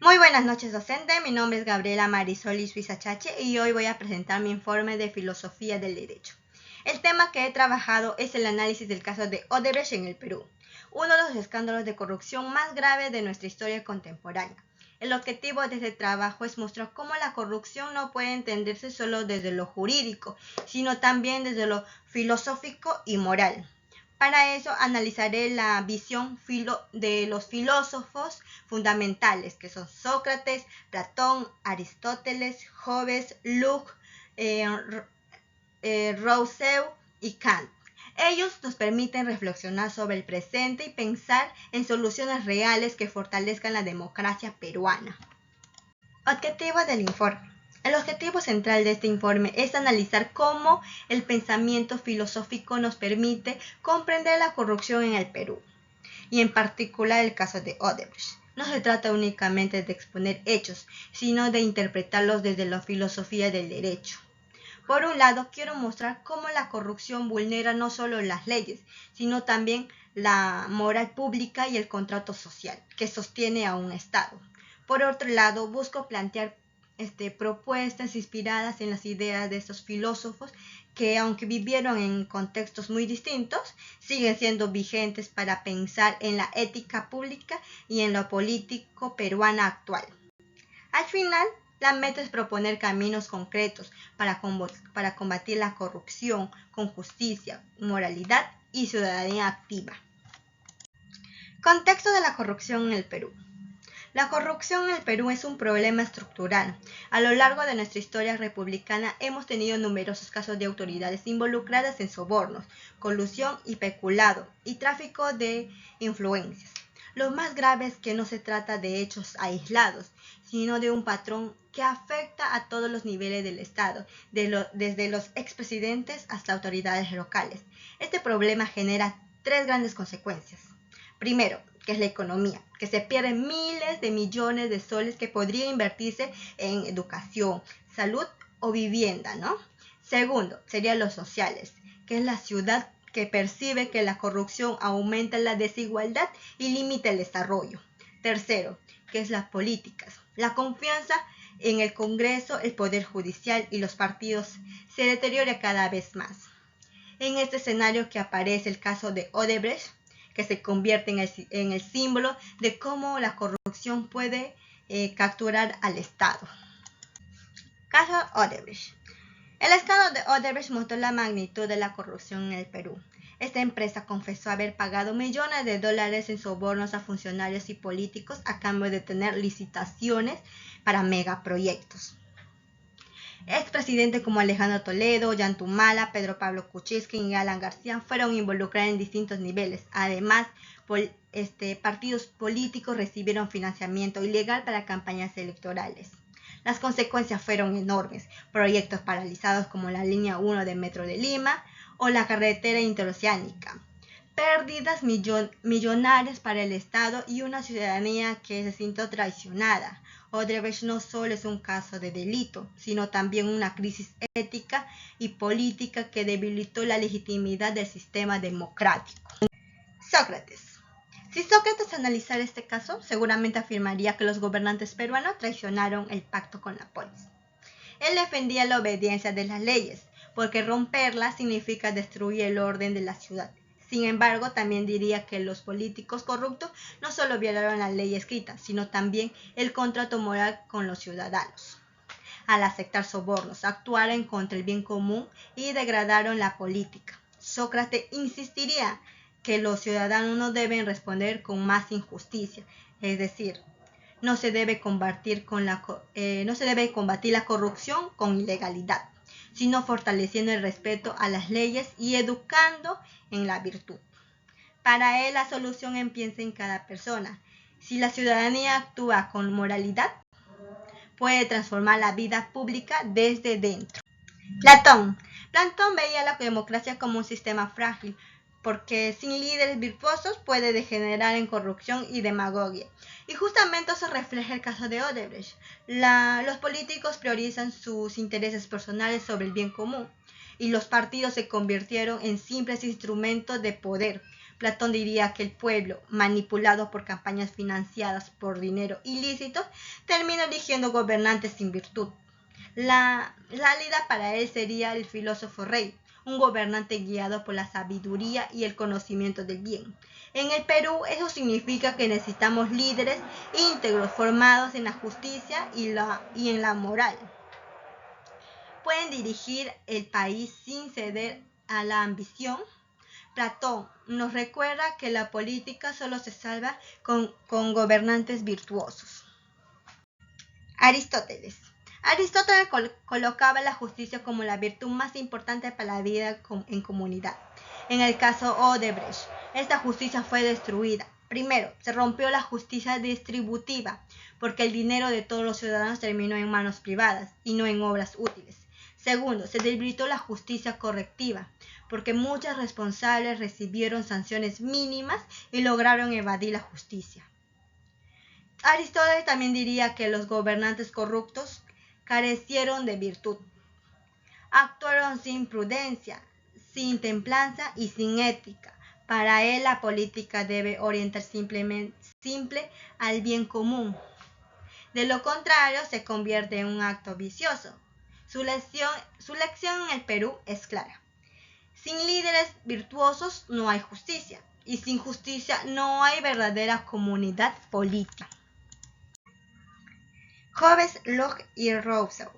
Muy buenas noches, docente. Mi nombre es Gabriela Marisol Suizachache y hoy voy a presentar mi informe de filosofía del derecho. El tema que he trabajado es el análisis del caso de Odebrecht en el Perú, uno de los escándalos de corrupción más graves de nuestra historia contemporánea. El objetivo de este trabajo es mostrar cómo la corrupción no puede entenderse solo desde lo jurídico, sino también desde lo filosófico y moral. Para eso analizaré la visión de los filósofos fundamentales, que son Sócrates, Platón, Aristóteles, Hobbes, Locke, Rousseau y Kant. Ellos nos permiten reflexionar sobre el presente y pensar en soluciones reales que fortalezcan la democracia peruana. Objetivo del informe. El objetivo central de este informe es analizar cómo el pensamiento filosófico nos permite comprender la corrupción en el Perú, y en particular el caso de Odebrecht. No se trata únicamente de exponer hechos, sino de interpretarlos desde la filosofía del derecho. Por un lado, quiero mostrar cómo la corrupción vulnera no solo las leyes, sino también la moral pública y el contrato social que sostiene a un Estado. Por otro lado, busco plantear propuestas inspiradas en las ideas de estos filósofos que, aunque vivieron en contextos muy distintos, siguen siendo vigentes para pensar en la ética pública y en lo político peruana actual. Al final, la meta es proponer caminos concretos para combatir la corrupción con justicia, moralidad y ciudadanía activa. Contexto de la corrupción en el Perú. La corrupción en el Perú es un problema estructural. A lo largo de nuestra historia republicana hemos tenido numerosos casos de autoridades involucradas en sobornos, colusión y peculado y tráfico de influencias. Lo más grave es que no se trata de hechos aislados, sino de un patrón que afecta a todos los niveles del Estado, desde los expresidentes hasta autoridades locales. Este problema genera tres grandes consecuencias. Primero, que es la economía, que se pierden miles de millones de soles que podría invertirse en educación, salud o vivienda, ¿no? Segundo, serían los sociales, que es la ciudad que percibe que la corrupción aumenta la desigualdad y limita el desarrollo. Tercero, que es las políticas. La confianza en el Congreso, el Poder Judicial y los partidos se deteriora cada vez más. En este escenario que aparece el caso de Odebrecht, que se convierte en el símbolo de cómo la corrupción puede capturar al Estado. Caso Odebrecht. El escándalo de Odebrecht mostró la magnitud de la corrupción en el Perú. Esta empresa confesó haber pagado millones de dólares en sobornos a funcionarios y políticos a cambio de tener licitaciones para megaproyectos. Expresidentes como Alejandro Toledo, Ollantumala, Pedro Pablo Kuczynski y Alan García fueron involucrados en distintos niveles. Además, partidos políticos recibieron financiamiento ilegal para campañas electorales. Las consecuencias fueron enormes. Proyectos paralizados como la línea 1 de Metro de Lima o la carretera interoceánica. Pérdidas millonarias para el Estado y una ciudadanía que se sintió traicionada. Odebrecht no solo es un caso de delito, sino también una crisis ética y política que debilitó la legitimidad del sistema democrático. Sócrates. Si Sócrates analizara este caso, seguramente afirmaría que los gobernantes peruanos traicionaron el pacto con la polis. Él defendía la obediencia de las leyes, porque romperlas significa destruir el orden de la ciudad. Sin embargo, también diría que los políticos corruptos no solo violaron la ley escrita, sino también el contrato moral con los ciudadanos. Al aceptar sobornos, actuaron contra el bien común y degradaron la política. Sócrates insistiría que los ciudadanos no deben responder con más injusticia, es decir, no se debe combatir la corrupción con ilegalidad, sino fortaleciendo el respeto a las leyes y educando en la virtud. Para él, la solución empieza en cada persona. Si la ciudadanía actúa con moralidad, puede transformar la vida pública desde dentro. Platón veía la democracia como un sistema frágil, porque sin líderes virtuosos puede degenerar en corrupción y demagogia. Y justamente eso refleja el caso de Odebrecht. Los políticos priorizan sus intereses personales sobre el bien común, y los partidos se convirtieron en simples instrumentos de poder. Platón diría que el pueblo, manipulado por campañas financiadas por dinero ilícito, termina eligiendo gobernantes sin virtud. La salida para él sería el filósofo rey, un gobernante guiado por la sabiduría y el conocimiento del bien. En el Perú eso significa que necesitamos líderes íntegros formados en la justicia y en la moral. Pueden dirigir el país sin ceder a la ambición. Platón nos recuerda que la política solo se salva con gobernantes virtuosos. Aristóteles. Aristóteles colocaba la justicia como la virtud más importante para la vida en comunidad. En el caso Odebrecht, esta justicia fue destruida. Primero, se rompió la justicia distributiva, porque el dinero de todos los ciudadanos terminó en manos privadas y no en obras útiles. Segundo, se debilitó la justicia correctiva, porque muchos responsables recibieron sanciones mínimas y lograron evadir la justicia. Aristóteles también diría que los gobernantes corruptos carecieron de virtud. Actuaron sin prudencia, sin templanza y sin ética. Para él la política debe orientar simple al bien común. De lo contrario, se convierte en un acto vicioso. Su lección en el Perú es clara. Sin líderes virtuosos no hay justicia, y sin justicia no hay verdadera comunidad política. Hobbes, Locke y Rousseau.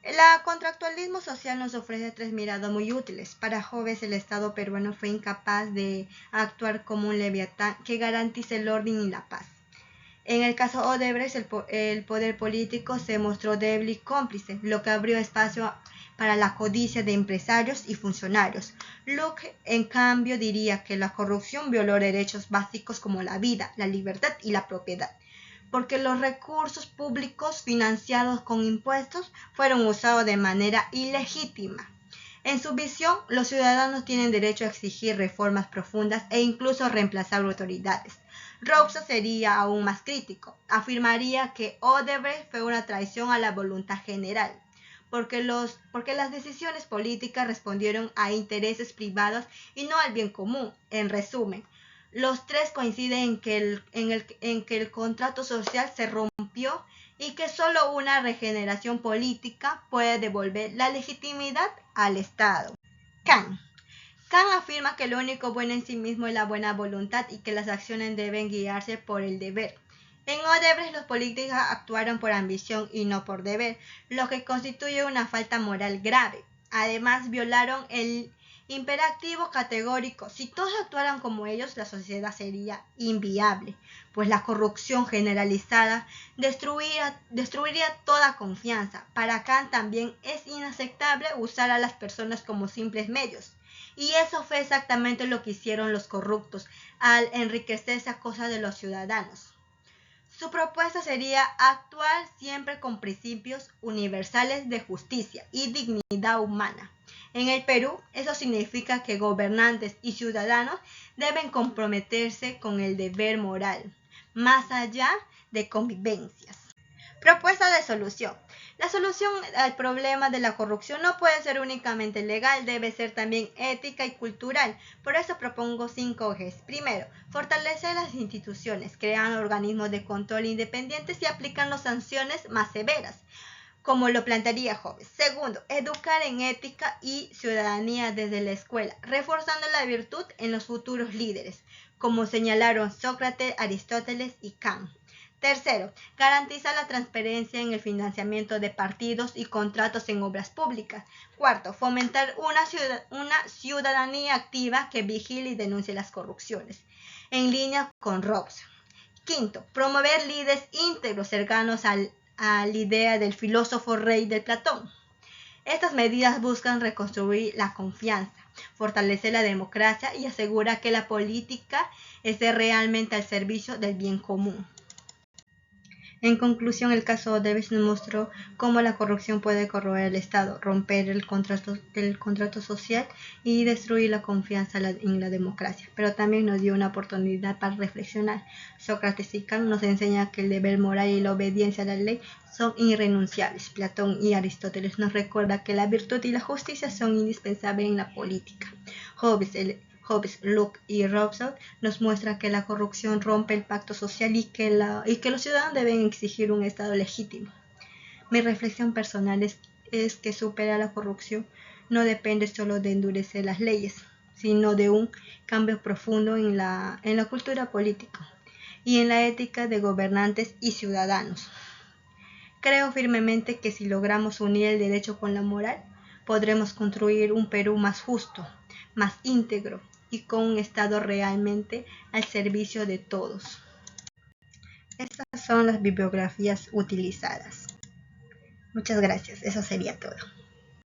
El contractualismo social nos ofrece tres miradas muy útiles. Para Hobbes, el Estado peruano fue incapaz de actuar como un leviatán que garantice el orden y la paz. En el caso Odebrecht, el poder político se mostró débil y cómplice, lo que abrió espacio para la codicia de empresarios y funcionarios. Locke, en cambio, diría que la corrupción violó derechos básicos como la vida, la libertad y la propiedad, porque los recursos públicos financiados con impuestos fueron usados de manera ilegítima. En su visión, los ciudadanos tienen derecho a exigir reformas profundas e incluso reemplazar autoridades. Rousseau sería aún más crítico. Afirmaría que Odebrecht fue una traición a la voluntad general, porque las decisiones políticas respondieron a intereses privados y no al bien común. En resumen, los tres coinciden en que el contrato social se rompió y que solo una regeneración política puede devolver la legitimidad al Estado. Kant afirma que lo único bueno en sí mismo es la buena voluntad y que las acciones deben guiarse por el deber. En Odebrecht los políticos actuaron por ambición y no por deber, lo que constituye una falta moral grave. Además, violaron el imperativo categórico. Si todos actuaran como ellos, la sociedad sería inviable, pues la corrupción generalizada destruiría toda confianza. Para Kant también es inaceptable usar a las personas como simples medios. Y eso fue exactamente lo que hicieron los corruptos al enriquecerse a costa de los ciudadanos. Su propuesta sería actuar siempre con principios universales de justicia y dignidad humana. En el Perú, eso significa que gobernantes y ciudadanos deben comprometerse con el deber moral, más allá de convivencias. Propuesta de solución. La solución al problema de la corrupción no puede ser únicamente legal, debe ser también ética y cultural. Por eso propongo 5 ejes. Primero, fortalecer las instituciones, creando organismos de control independientes y aplicando sanciones más severas, como lo plantearía Hobbes. Segundo, educar en ética y ciudadanía desde la escuela, reforzando la virtud en los futuros líderes, como señalaron Sócrates, Aristóteles y Kant. Tercero, garantizar la transparencia en el financiamiento de partidos y contratos en obras públicas. Cuarto, fomentar una ciudadanía activa que vigile y denuncie las corrupciones, en línea con Rousseau. Quinto, promover líderes íntegros cercanos a la idea del filósofo rey de Platón. Estas medidas buscan reconstruir la confianza, fortalecer la democracia y asegurar que la política esté realmente al servicio del bien común. En conclusión, el caso Odebrecht nos mostró cómo la corrupción puede corroer el Estado, romper el contrato social y destruir la confianza en la democracia, pero también nos dio una oportunidad para reflexionar. Sócrates y Kant nos enseñan que el deber moral y la obediencia a la ley son irrenunciables. Platón y Aristóteles nos recuerdan que la virtud y la justicia son indispensables en la política. Hobbes Hobbes, Locke y Rousseau nos muestra que la corrupción rompe el pacto social y que los ciudadanos deben exigir un Estado legítimo. Mi reflexión personal es que superar la corrupción no depende solo de endurecer las leyes, sino de un cambio profundo en la cultura política y en la ética de gobernantes y ciudadanos. Creo firmemente que si logramos unir el derecho con la moral, podremos construir un Perú más justo, más íntegro y con un Estado realmente al servicio de todos. Estas son las bibliografías utilizadas. Muchas gracias, eso sería todo.